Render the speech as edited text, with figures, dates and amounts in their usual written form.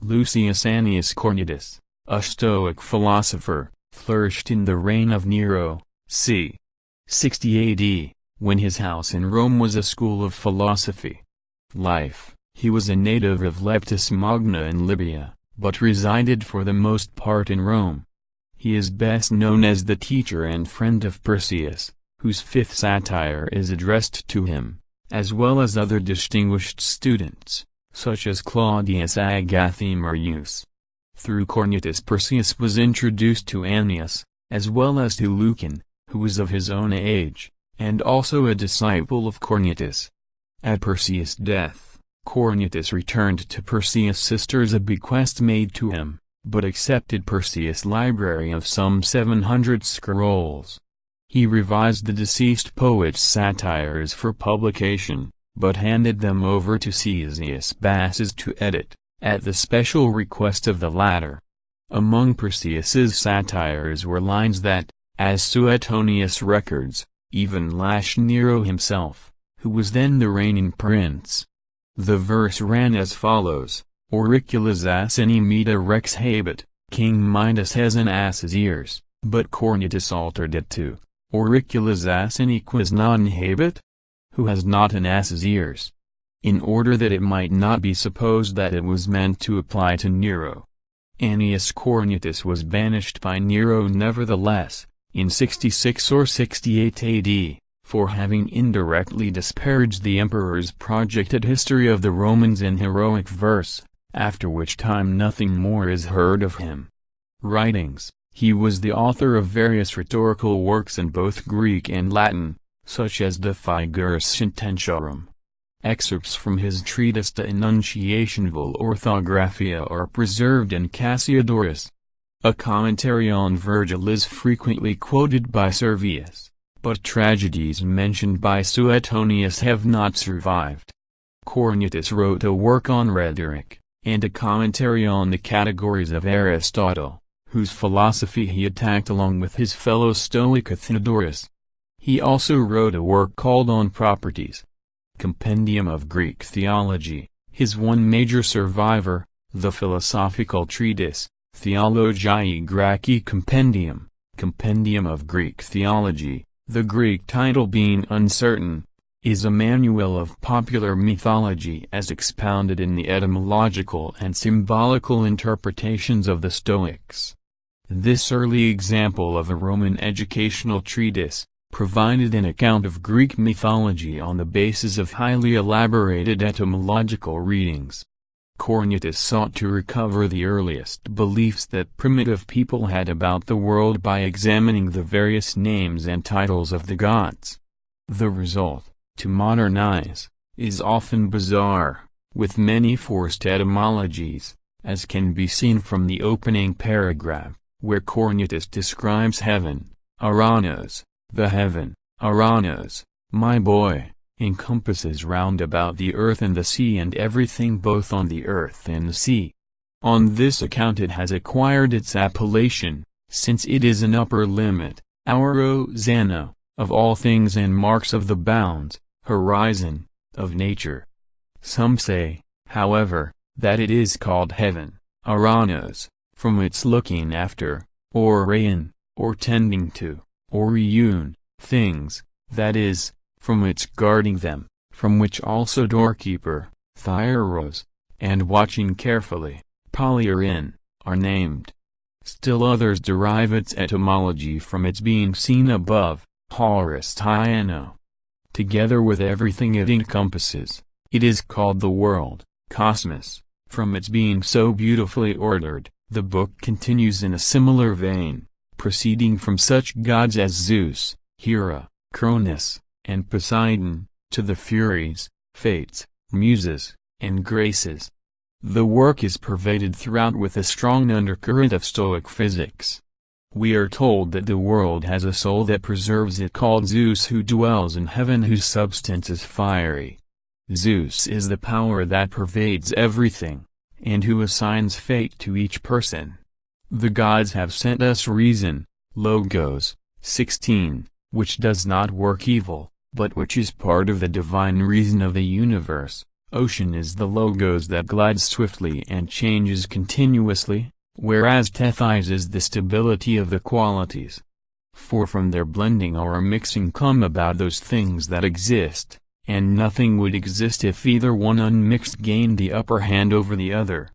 Lucius Annaeus Cornutus, a Stoic philosopher, flourished in the reign of Nero, c. 60 AD, when his house in Rome was a school of philosophy. Life: he was a native of Leptis Magna in Libya, but resided for the most part in Rome. He is best known as the teacher and friend of Persius, whose fifth satire is addressed to him, as well as other distinguished students, such as Claudius Agathemarius. Through Cornutus, Persius was introduced to Annaeus, as well as to Lucian, who was of his own age, and also a disciple of Cornutus. At Persius' death, Cornutus returned to Persius' sisters a bequest made to him, but accepted Persius' library of some 700 scrolls. He revised the deceased poet's satires for publication, but handed them over to Caesius Bassus to edit, at the special request of the latter. Among Persius's satires were lines that, as Suetonius records, even lashed Nero himself, who was then the reigning prince. The verse ran as follows: Auriculas asini meta rex habet, King Midas has an ass's ears, but Cornutus altered it to, Auriculas asini quas non habet? Who has not an ass's ears? In order that it might not be supposed that it was meant to apply to Nero. Annaeus Cornutus was banished by Nero nevertheless, in 66 or 68 AD, for having indirectly disparaged the emperor's projected history of the Romans in heroic verse, after which time nothing more is heard of him. Writings: he was the author of various rhetorical works in both Greek and Latin, such as the Figuras Sententiarum. Excerpts from his treatise De Enunciationibus Orthographia are preserved in Cassiodorus. A commentary on Virgil is frequently quoted by Servius, but tragedies mentioned by Suetonius have not survived. Cornutus wrote a work on rhetoric, and a commentary on the categories of Aristotle, whose philosophy he attacked along with his fellow Stoic Athenodorus. He also wrote a work called On Properties. Compendium of Greek Theology, his one major survivor, the philosophical treatise, Theologiae Graeci Compendium, Compendium of Greek Theology, the Greek title being uncertain, is a manual of popular mythology as expounded in the etymological and symbolical interpretations of the Stoics. This early example of a Roman educational treatise provided an account of Greek mythology on the basis of highly elaborated etymological readings. Cornutus sought to recover the earliest beliefs that primitive people had about the world by examining the various names and titles of the gods. The result, to modern eyes, is often bizarre, with many forced etymologies, as can be seen from the opening paragraph, where Cornutus describes heaven, Aranos. The heaven, Aranos, my boy, encompasses round about the earth and the sea and everything both on the earth and the sea. On this account it has acquired its appellation, since it is an upper limit, aurozano, of all things and marks of the bounds, horizon, of nature. Some say, however, that it is called heaven, Aranos, from its looking after, or in, or tending to, or reun, things, that is, from its guarding them, from which also doorkeeper, thieros, and watching carefully, polyerin, are named. Still others derive its etymology from its being seen above, horistiano. Together with everything it encompasses, it is called the world, cosmos, from its being so beautifully ordered. The book continues in a similar vein, proceeding from such gods as Zeus, Hera, Cronus, and Poseidon, to the Furies, Fates, Muses, and Graces. The work is pervaded throughout with a strong undercurrent of Stoic physics. We are told that the world has a soul that preserves it called Zeus, who dwells in heaven, whose substance is fiery. Zeus is the power that pervades everything, and who assigns fate to each person. The gods have sent us reason, Logos, 16, which does not work evil, but which is part of the divine reason of the universe. Ocean is the logos that glides swiftly and changes continuously, whereas tethys is the stability of the qualities. For from their blending or mixing come about those things that exist, and nothing would exist if either one unmixed gained the upper hand over the other.